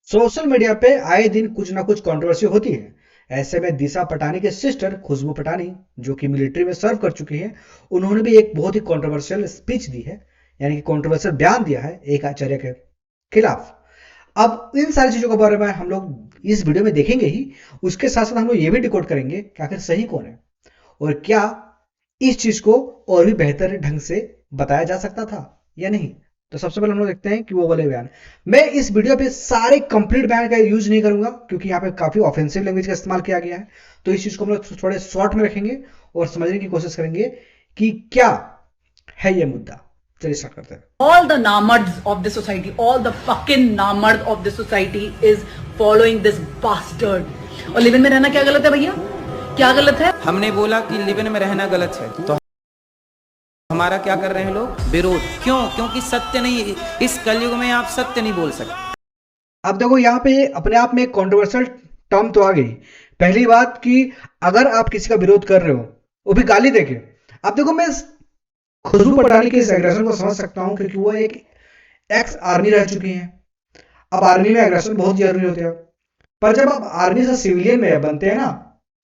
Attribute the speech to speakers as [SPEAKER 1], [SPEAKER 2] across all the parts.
[SPEAKER 1] Social media पे आए दिन कुछ ना कुछ कंट्रोवर्सी होती है। ऐसे में दिशा पटानी के सिस्टर खुशबू पटानी, जो कि मिलिट्री में सर्व कर चुकी हैं, उन्होंने भी एक बहुत ही कंट्रोवर्शियल स्पीच दी है, यानी कि कंट्रोवर्शियल बयान दिया है एक आचार्य के खिलाफ। अब इन सारी चीजों के बारे में हम लोग इस वीडियो में देखेंगे ही। उसके साथ साथ हम लोग ये भी डिकोड करेंगे कि आखिर सही कौन है और क्या इस चीज को और भी बेहतर ढंग से बताया जा सकता था या नहीं। तो सबसे पहले हम लोग देखते हैं कि वो वाले बयान। मैं इस वीडियो पे सारे कंप्लीट बयान का यूज नहीं करूंगा क्योंकि यहाँ पे काफी ऑफेंसिव लैंग्वेज का इस्तेमाल किया गया है। तो इस चीज को हम लोग थोड़े शॉर्ट में रखेंगे और समझने की कोशिश करेंगे कि क्या है ये मुद्दा। चलिए स्टार्ट करते हैं।
[SPEAKER 2] All the namards of the society, all the fucking namard of the society is following this bastard. और लिव इन में रहना क्या गलत है भैया? क्या गलत है?
[SPEAKER 3] हमने बोला कि लिव इन में रहना गलत है, तो हमारा क्या कर रहे हैं लोग? विरोध। क्यों? क्योंकि सत्य नहीं, इस कलयुग में आप सत्य नहीं बोल सकते।
[SPEAKER 1] अब देखो यहाँ पे अपने आप में कंट्रोवर्शियल टर्म तो आ गई। पहली बात कि अगर आप किसी का विरोध कर रहे हो वो भी गाली देके। अब देखो मैं खुशबू पटानी के इस एग्रेशन को समझ सकता हूं क्योंकि वो एक एक्स आर्मी रह चुकी हैं। अब आर्मी में एग्रेशन बहुत जरूरी होते हैं, पर जब आप आर्मी से सिविलियन में बनते हैं ना,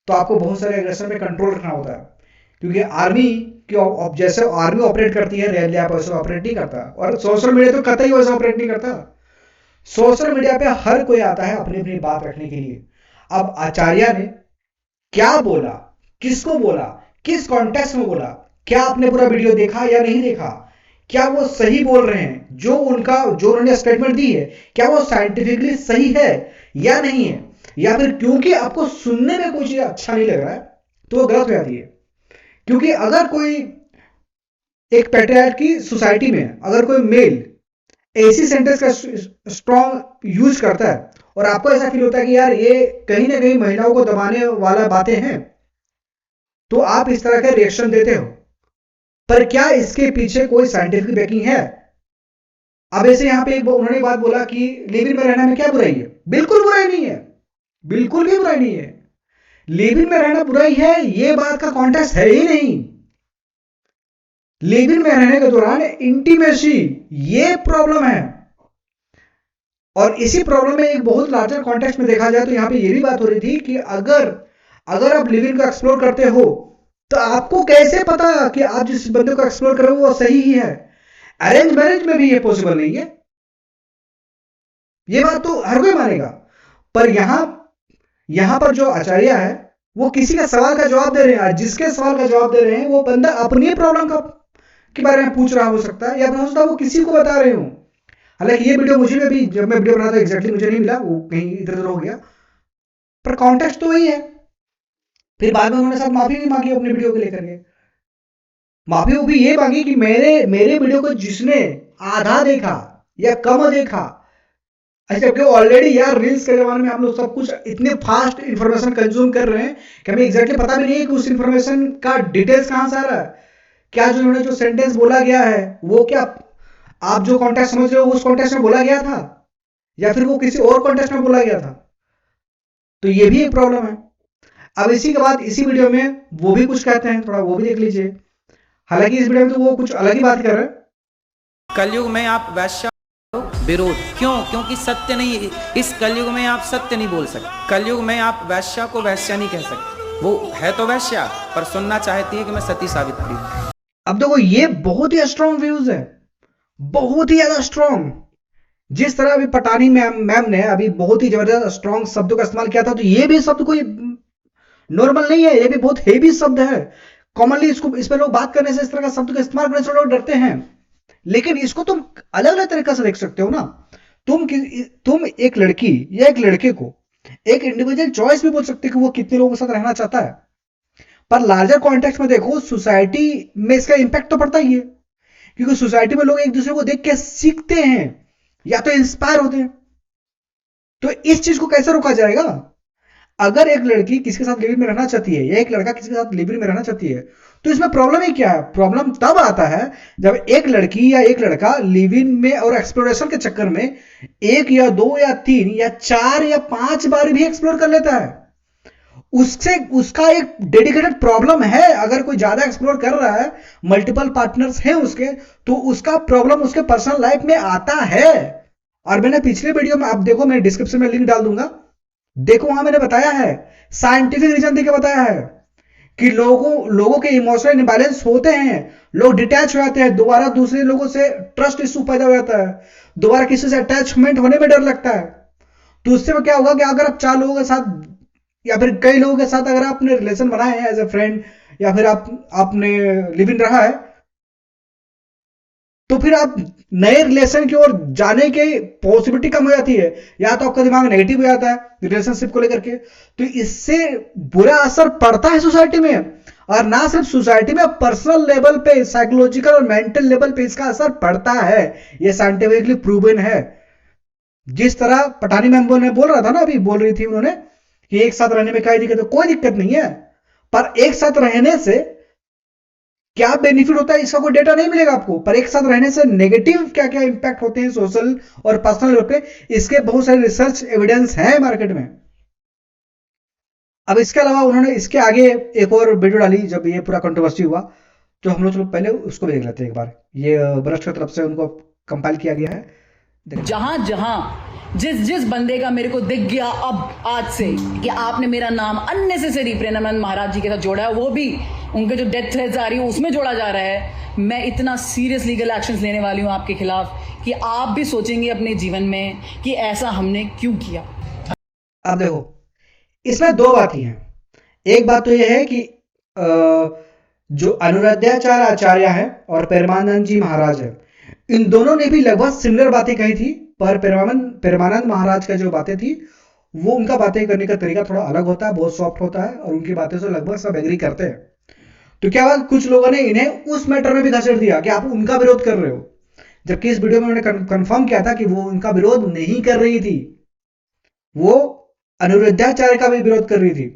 [SPEAKER 1] तो आपको बहुत सारे एग्रेशन पे कंट्रोल रखना होता है क्योंकि आर्मी की जैसे आर्मी ऑपरेट करती है रियली आप वैसे ऑपरेट नहीं करता, और सोशल मीडिया तो कतई वैसे ऑपरेट नहीं करता। सोशल मीडिया पे हर कोई आता है अपनी अपनी बात रखने के लिए। अब आचार्य ने क्या बोला, किसको बोला, किस कॉन्टेक्स्ट में बोला, क्या आपने पूरा वीडियो देखा या नहीं देखा, क्या वो सही बोल रहे हैं, जो उन्होंने स्टेटमेंट दी है क्या वो साइंटिफिकली सही है या नहीं है, या फिर क्योंकि आपको सुनने में कुछ अच्छा नहीं लग रहा है तो वो गलत हो जाती है। क्योंकि अगर कोई एक पैट्रियार्क की सोसाइटी में अगर कोई मेल ऐसी सेंटेंस का स्ट्रॉन्ग यूज करता है और आपको ऐसा फील होता है कि यार ये कहीं ना कहीं महिलाओं को दबाने वाला बातें हैं, तो आप इस तरह का रिएक्शन देते हो। पर क्या इसके पीछे कोई साइंटिफिक बैकिंग है? अब ऐसे यहां पे उन्होंने बात बोला कि लिव इन में रहना में क्या बुराई है। बिल्कुल बुराई नहीं है, बिल्कुल भी बुराई नहीं है। लिव इन में रहना बुराई है ये बात का कॉन्टेक्स्ट है ही नहीं। लिव इन में रहने के दौरान इंटीमेसी ये प्रॉब्लम है, और इसी प्रॉब्लम में एक बहुत लार्जर कॉन्टेक्स्ट में देखा जाए तो यहां पे ये भी बात हो रही थी कि अगर आप लिव इन को एक्सप्लोर करते हो तो आपको कैसे पता कि आप जिस बंदे को एक्सप्लोर कर रहे हो वो सही ही है। अरेंज मैरिज में भी ये पॉसिबल नहीं है, ये बात तो हर कोई मानेगा। पर यहां पर जो आचार्य है वो किसी का सवाल का जवाब दे रहे हैं, जिसके सवाल का जवाब दे रहे हैं वो बंदा अपनी प्रॉब्लम का के बारे में पूछ रहा हो सकता है, या फिर हो सकता है वो किसी को बता रहे हो। हालांकि ये वीडियो मुझे भी जब मैं वीडियो बना था एग्जैक्टली मुझे नहीं मिला, वो कहीं इधर उधर हो गया, पर कॉन्टेक्स्ट तो वही है। फिर बाद में उन्होंने साथ माफी भी मांगी अपने वीडियो को लेकर के। माफी वो भी ये मांगी कि मेरे वीडियो को जिसने आधा देखा या कम देखा, अच्छा क्यों ऑलरेडी यार रील्स के जमाने में हम लोग सब कुछ इतने फास्ट इंफॉर्मेशन कंज्यूम कर रहे हैं कि हमें एग्जैक्टली पता भी नहीं है कि उस इंफॉर्मेशन का डिटेल्स कहां से आ रहा है। क्या जो उन्होंने जो सेंटेंस बोला गया है वो क्या आप जो कॉन्टेक्स्ट समझ रहे हो उस कॉन्टेक्स्ट में बोला गया था या फिर वो किसी और कॉन्टेक्स्ट में बोला गया था। तो ये भी एक प्रॉब्लम है। अब इसी के बाद इसी वीडियो में वो भी कुछ कहते हैं, थोड़ा वो भी देख लीजिए। हालांकि इस वीडियो में तो वो कुछ अलग ही बात कर रहे हैं।
[SPEAKER 3] कलयुग में आप वैश्य विरोध। क्यों? क्योंकि सत्य नहीं, इस कलयुग में आप सत्य नहीं बोल सकते। कलयुग में आप वैश्या को वैश्या नहीं कह सकते, वो है तो वैश्या पर सुनना चाहती है कि मैं सती सावित्री हूं।
[SPEAKER 1] अब देखो ये बहुत ही स्ट्रॉन्ग व्यूज है, बहुत ही ज्यादा स्ट्रॉन्ग। जिस तरह अभी पटानी मैम ने अभी बहुत ही जबरदस्त स्ट्रॉन्ग शब्दों का इस्तेमाल किया था, तो ये भी शब्द कोई नॉर्मल नहीं है, ये भी बहुत हेवी शब्द है। कॉमनली इस पर लोग बात करने से, इस तरह का शब्द का इस्तेमाल करने से लोग डरते हैं, लेकिन इसको तुम अलग अलग तरीके से देख सकते हो ना। तुम एक लड़की या एक लड़के को एक इंडिविजुअल चॉइस भी बोल सकते हो कि वो कितने लोगों के साथ रहना चाहता है, पर लार्जर कॉन्टेक्स्ट में देखो सोसाइटी में इसका इंपैक्ट तो पड़ता ही है, क्योंकि सोसाइटी में लोग एक दूसरे को देख के सीखते हैं या तो इंस्पायर होते हैं। तो इस चीज को कैसे रोका जाएगा? अगर एक लड़की किसी के साथ लिव इन में रहना चाहती है या एक लड़का किसी के साथ लिव इन में रहना चाहती है, तो इसमें प्रॉब्लम ही क्या है? प्रॉब्लम तब आता है जब एक लड़की या एक लड़का लिव इन में और एक्सप्लोरेशन के चक्कर में एक या दो या तीन या चार या पांच बार भी एक्सप्लोर कर लेता है। उसका एक डेडिकेटेड प्रॉब्लम है। अगर कोई ज्यादा एक्सप्लोर कर रहा है, मल्टीपल पार्टनर्स हैं उसके, तो उसका प्रॉब्लम उसके पर्सनल लाइफ में आता है। और मैंने पिछले वीडियो में, आप देखो, मैं डिस्क्रिप्शन में लिंक डाल दूंगा, देखो वहां मैंने बताया है, साइंटिफिक रीजन देके बताया है कि लोगों लोगों के इमोशनल इंबैलेंस होते हैं, लोग डिटैच हो जाते हैं, दोबारा दूसरे लोगों से ट्रस्ट इशू पैदा हो जाता है, दोबारा किसी से अटैचमेंट होने में डर लगता है। तो उससे में क्या होगा कि अगर आप 4 लोगों के साथ या फिर कई लोगों के साथ अगर आपने रिलेशन बनाए हैं एज ए फ्रेंड, या फिर आपने लिव इन रहा है, तो फिर आप नए रिलेशन की ओर जाने की पॉसिबिलिटी कम हो जाती है, या तो आपका दिमाग नेगेटिव हो जाता है रिलेशनशिप को लेकर के। तो इससे बुरा असर पड़ता है सोसाइटी में, और ना सिर्फ सोसाइटी में, पर्सनल लेवल पे, साइकोलॉजिकल और मेंटल लेवल पे इसका असर पड़ता है। ये साइंटिफिकली प्रूवन है। जिस तरह पठानी मैम ने बोल रहा था ना, अभी बोल रही थी उन्होंने कि एक साथ रहने में क्या दिक्कत है, कोई दिक्कत नहीं है, पर एक साथ रहने से क्या बेनिफिट होता है इसका कोई डेटा नहीं मिलेगा आपको, पर एक साथ रहने से नेगेटिव क्या क्या इंपैक्ट होते हैं सोशल और पर्सनल लेवल पे, इसके बहुत सारे रिसर्च एविडेंस हैं मार्केट में। अब इसके अलावा उन्होंने इसके आगे एक और वीडियो डाली जब ये पूरा कंट्रोवर्सी हुआ, तो हम लोग चलो पहले उसको भी देख लेते हैं एक बार। ये ब्रस्ट की तरफ से उनको कंपाइल किया गया है।
[SPEAKER 2] जहां जहां जिस जिस बंदे का मेरे को दिख गया अब आज से कि आपने मेरा नाम अननेसेसरी प्रेमानंद महाराज जी के साथ जोड़ा है, वो भी उनके जो डेथ थ्रेट्स आ रही है उसमें जोड़ा जा रहा है, मैं इतना सीरियस लीगल एक्शंस लेने वाली हूं आपके खिलाफ कि आप भी सोचेंगे अपने जीवन में कि ऐसा हमने क्यों किया।
[SPEAKER 1] अब देखो, इसमें 2 बातें हैं। एक बात तो यह है कि जो अनुराध्याचार्य आचार्य है और परमानंद जी महाराज है, इन दोनों ने भी लगभग सिमिलर बातें कही थी, पर परमानंद महाराज का जो बातें थी, वो उनका बातें करने का तरीका थोड़ा अलग होता है, बहुत सॉफ्ट होता है, और उनकी बातें से लगभग सब एग्री करते हैं। तो क्या हुआ, कुछ लोगों ने इन्हें उस मैटर में भी घसीट दिया कि आप उनका विरोध कर रहे हो, जबकि इस वीडियो में उन्होंने कंफर्म किया था कि वो उनका विरोध नहीं कर रही थी, वो अनुरुद्धाचार्य का भी विरोध कर रही थी।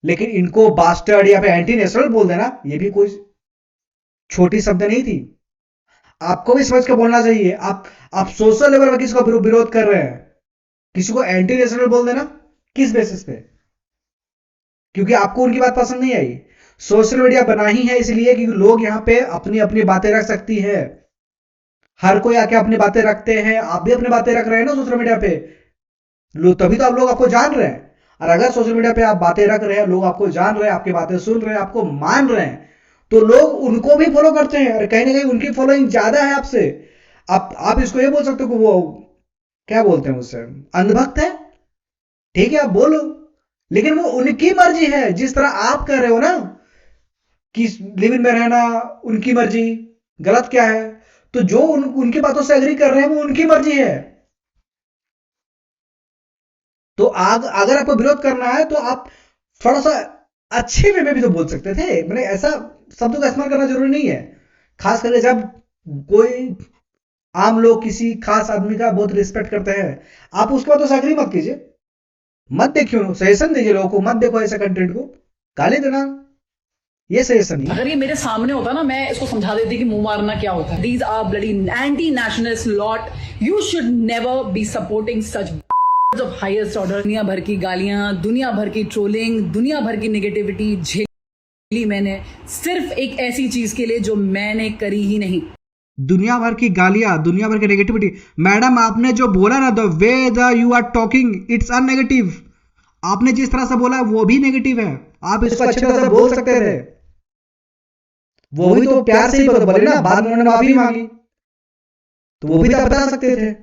[SPEAKER 1] लेकिन इनको बास्टर्ड या फिर एंटी नेशनल बोल देना, ये भी कोई छोटी शब्द नहीं थी। आपको भी समझ के बोलना चाहिए। आप सोशल लेवल पर किसी को विरोध कर रहे हैं, किसी को एंटी नेशनल बोल देना किस बेसिस पे? क्योंकि आपको उनकी बात पसंद नहीं आई। सोशल मीडिया बना ही है इसलिए कि लोग यहां पे अपनी अपनी बातें रख सकती है, हर कोई आके अपनी बातें रखते हैं, आप भी अपनी बातें रख रहे हैं ना सोशल मीडिया पे, तभी तो आप लोग आपको जान रहे हैं। और अगर सोशल मीडिया पे आप बातें रख रहे हैं, लोग आपको जान रहे हैं, आपकी बातें सुन रहे हैं, आपको मान रहे हैं, तो लोग उनको भी फॉलो करते हैं, और कहीं ना कहीं उनकी फॉलोइंग ज्यादा है आपसे। आप इसको ये बोल सकते हो कि वो क्या बोलते हैं उससे, अंधभक्त है, ठीक है, आप बोलो, लेकिन वो उनकी मर्जी है। जिस तरह आप कह रहे हो ना कि लिव इन में रहना उनकी मर्जी, गलत क्या है? तो जो उनकी बातों से एग्री कर रहे हैं वो उनकी मर्जी है। तो अगर आपको विरोध करना है तो आप थोड़ा सा अच्छे वे में भी तो बोल सकते थे, मैंने ऐसा शब्दों का इस्तेमाल करना जरूरी नहीं है। खास करके जब कोई आम लोग किसी खास आदमी का बहुत रिस्पेक्ट करते हैं, आप उसके बाद तो एग्री मत कीजिए, मत देखिए, सजेशन दीजिए लोगों को, मत देखो ऐसे कंटेंट को, गाली देना ये सजेशन नहीं।
[SPEAKER 2] अगर ये मेरे सामने होता ना, मैं इसको समझा देती कि मुंह मारना क्या होता है। These are bloody anti-nationalist lot. You should never be supporting such of highest order. दुनिया भर की गालियां, दुनिया भर की ट्रोलिंग, दुनिया भर की नेगेटिविटी झेली मैंने सिर्फ एक ऐसी चीज के लिए जो मैंने करी ही नहीं।
[SPEAKER 1] दुनिया भर की गालियां, दुनिया भर की नेगेटिविटी। मैडम आपने जो बोला ना, the way the you are talking it's an negative, आपने जिस तरह से बोला वो भी नेगेटिव है। आप इसको अच्छी तरह से बोल सकते थे, वो भी तो प्यार से ही बोले ना, बाद में उन्होंने माफी मांगी, तो वो भी तो बता सकते थे।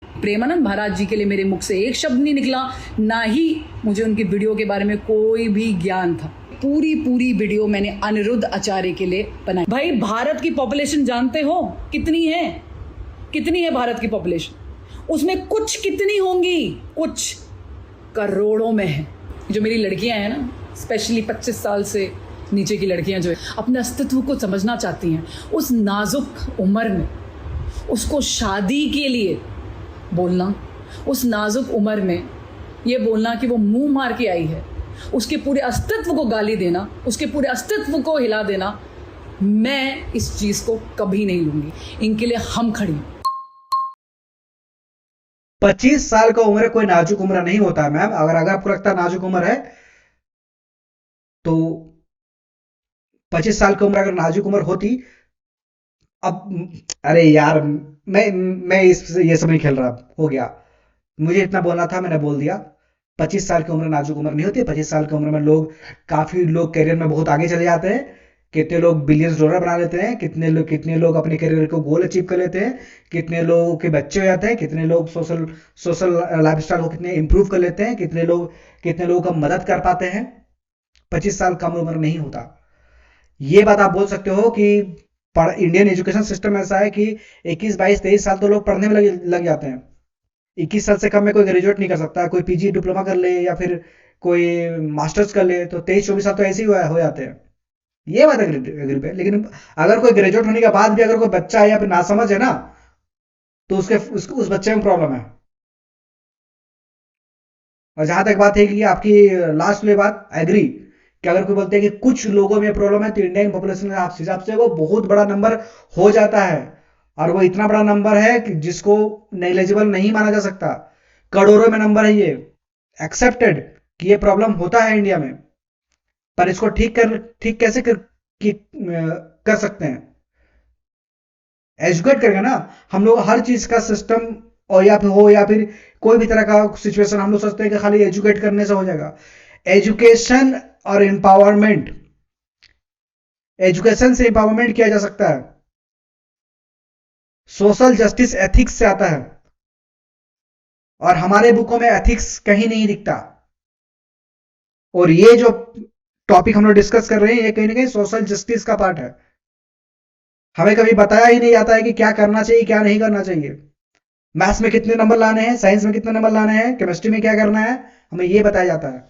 [SPEAKER 2] प्रेमानंद महाराज जी के लिए मेरे मुख से एक शब्द नहीं निकला, ना ही मुझे उनकी वीडियो के बारे में कोई भी ज्ञान था। पूरी वीडियो मैंने अनिरुद्ध आचार्य के लिए बनाई। भाई, भारत की पॉपुलेशन जानते हो कितनी है? कितनी है भारत की पॉपुलेशन? उसमें कुछ कितनी होंगी? कुछ करोड़ों में है। जो मेरी लड़कियां हैं ना, स्पेशली 25 साल से नीचे की लड़कियां जो है, अपने अस्तित्व को समझना चाहती हैं, उस नाजुक उम्र में उसको शादी के लिए बोलना, उस नाजुक उम्र में ये बोलना कि वो मुंह मार के आई है, उसके पूरे अस्तित्व को गाली देना, उसके पूरे अस्तित्व को हिला देना, मैं इस चीज को कभी नहीं लूंगी। इनके लिए हम खड़ी हैं।
[SPEAKER 1] 25 साल का उम्र कोई नाजुक उम्र नहीं होता है मैम। अगर आपको लगता है नाजुक उम्र है, तो 25 साल की उम्र अगर नाजुक उम्र होती अब अरे यार, मैं ये सब नहीं खेल रहा, हो गया। मुझे इतना बोलना था, मैंने बोल दिया। 25 साल की उम्र नाजुक उम्र नहीं होती। 25 साल की उम्र में काफी लोग करियर में बहुत आगे चले जाते हैं। कितने लोग बिलियंस डॉलर बना लेते हैं, कितने लोग अपने करियर को गोल अचीव कर लेते हैं, कितने लोगों के बच्चे हो जाते हैं, कितने लोग सोशल सोशल लाइफस्टाइल को कितने इंप्रूव कर लेते हैं, कितने लोगों का मदद कर पाते हैं। 25 साल कम उम्र नहीं होता। ये बात आप बोल सकते हो कि इंडियन एजुकेशन सिस्टम ऐसा है कि 21, 22, 23 साल तो लोग पढ़ने में लग जाते हैं। 21 साल से कम में कोई ग्रेजुएट नहीं कर सकता। कोई पीजी डिप्लोमा कर ले या फिर कोई मास्टर्स कर ले तो 23, 24 साल तो ऐसे ही हो जाते हैं। ये बात एग्री पे। लेकिन अगर कोई ग्रेजुएट होने के बाद भी अगर कोई बच्चा है या फिर नासमझ है ना, तो उस बच्चे में प्रॉब्लम है। और जहां तक बात है कि आपकी लास्ट में बात एग्री कि अगर कोई बोलते हैं कि कुछ लोगों में प्रॉब्लम है, तो इंडिया की पॉपुलेशन के हिसाब से वो बहुत बड़ा नंबर हो जाता है। और वो इतना बड़ा नंबर है कि जिसको नेग्लिजिबल नहीं माना जा सकता। करोड़ों में नंबर है ये, एक्सेप्टेड कि ये प्रॉब्लम होता है इंडिया में। पर इसको ठीक कैसे कर सकते हैं? एजुकेट करके ना। हम लोग हर चीज का सिस्टम, और या फिर कोई भी तरह का सिचुएशन, हम लोग सोचते हैं कि खाली एजुकेट करने से हो जाएगा। एजुकेशन और एम्पावरमेंट, एजुकेशन से एम्पावरमेंट किया जा सकता है। सोशल जस्टिस एथिक्स से आता है। और हमारे बुकों में एथिक्स कहीं नहीं दिखता। और ये जो टॉपिक हम लोग डिस्कस कर रहे हैं, ये कहीं ना कहीं सोशल जस्टिस का पार्ट है। हमें कभी बताया ही नहीं जाता है कि क्या करना चाहिए, क्या नहीं करना चाहिए। मैथ्स में कितने नंबर लाने हैं, साइंस में कितने नंबर लाने हैं, केमिस्ट्री में क्या करना है, हमें ये बताया जाता है।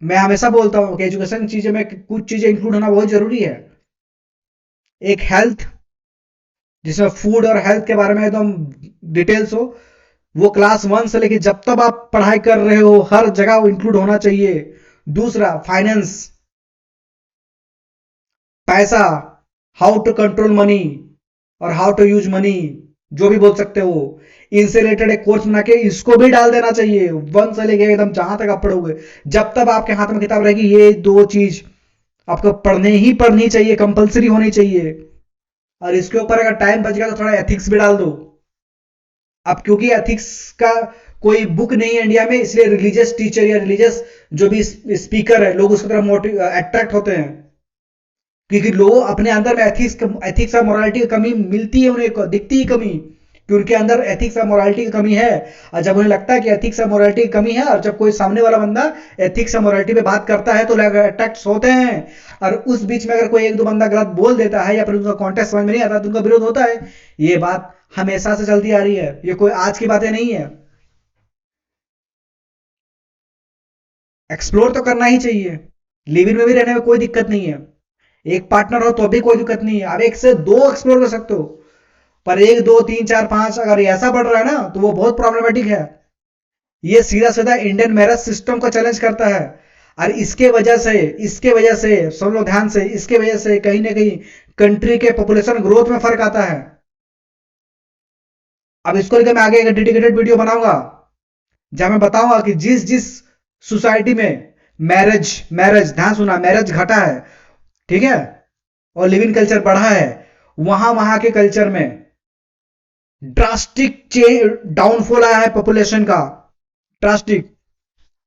[SPEAKER 1] मैं हमेशा बोलता हूं कि एजुकेशन चीजें में कुछ चीजें इंक्लूड होना बहुत जरूरी है। एक हेल्थ, जिसमें फूड और हेल्थ के बारे में एकदम डिटेल्स हो, वो क्लास 1 से लेके जब तक आप पढ़ाई कर रहे हो हर जगह वो इंक्लूड होना चाहिए। दूसरा, फाइनेंस, पैसा, हाउ टू कंट्रोल मनी और हाउ टू यूज मनी, जो भी बोल सकते हो, इनसे रिलेटेड एक कोर्स बना के इसको भी डाल देना चाहिए। 1 से लेके एकदम जहां तक आप पढ़ोगे, जब तक आपके हाथ में किताब रहेगी, ये 2 चीज आपको पढ़नी चाहिए, कंपलसरी होनी चाहिए। और इसके ऊपर अगर टाइम बच गया तो थोड़ा एथिक्स भी डाल दो। अब क्योंकि एथिक्स का कोई बुक नहीं है इंडिया में, इसलिए रिलीजियस टीचर या रिलीजियस जो भी स्पीकर है, लोग उसकी तरफ अट्रैक्ट होते हैं। क्योंकि लोग अपने अंदर में एथिक्स और मोरालिटी की कमी मिलती है, उन्हें दिखती ही कमी कि उनके अंदर एथिक्स और मोरालिटी की कमी है। और जब उन्हें लगता है कि एथिक्स और मोरालिटी की कमी है, और जब कोई सामने वाला बंदा एथिक्स और मोरालिटी पे बात करता है, तो लोग अट्रैक्ट होते हैं। और उस बीच में अगर कोई एक दो बंदा गलत बोल देता है या फिर उनका कॉन्टेक्स्ट समझ में नहीं आता, तो उनका विरोध होता है। ये बात हमेशा से चलती आ रही है, ये कोई आज की बातें नहीं है। एक्सप्लोर तो करना ही चाहिए। लिव इन में भी रहने में कोई दिक्कत नहीं है। एक पार्टनर हो तो भी कोई दिक्कत नहीं है, आप 1 से 2 एक्सप्लोर कर सकते हो। पर 1, 2, 3, 4, 5 अगर ऐसा बढ़ रहा है ना, तो वो बहुत प्रॉब्लमेटिक है। ये सीधा सीधा इंडियन मैरिज सिस्टम को चैलेंज करता है। और इसके वजह से सब लोग ध्यान से, इसके वजह से कहीं ना कहीं कंट्री के पॉपुलेशन ग्रोथ में फर्क आता है। अब इसको लेकर मैं आगे एक डेडिकेटेड वीडियो बनाऊंगा, जहां मैं बताऊंगा कि जिस जिस सोसाइटी में मैरिज ध्यान सुना, मैरिज घटा है, ठीक है, और लिव इन कल्चर बढ़ा है, वहां के कल्चर में ड्रास्टिक डाउनफॉल आया है पॉपुलेशन का, ड्रास्टिक।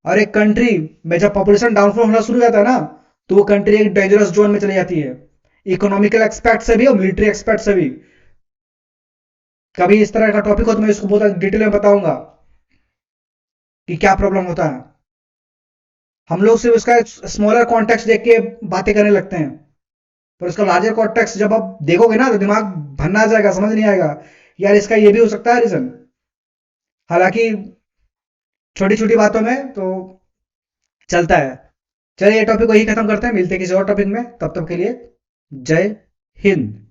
[SPEAKER 1] और एक कंट्री में जब पॉपुलेशन डाउनफॉल होना शुरू हो जाता है ना, तो वो कंट्री एक डेंजरस जोन में चली जाती है, इकोनॉमिकल एक्सपेक्ट से भी और मिलिट्री एक्सपेक्ट से भी। कभी इस तरह का टॉपिक हो तो मैं इसको बहुत डिटेल में बताऊंगा कि क्या प्रॉब्लम होता है। हम लोग सिर्फ उसका स्मॉलर कॉन्टेक्स्ट देख के बातें करने लगते हैं, पर उसका लार्जर कॉन्टेक्स्ट जब आप देखोगे ना, तो दिमाग भरना आ जाएगा, समझ नहीं आएगा यार इसका ये भी हो सकता है रीजन। हालांकि छोटी छोटी बातों में तो चलता है। चलिए ये टॉपिक को यही खत्म करते हैं, मिलते हैं किसी और टॉपिक में, तब तक के लिए जय हिंद।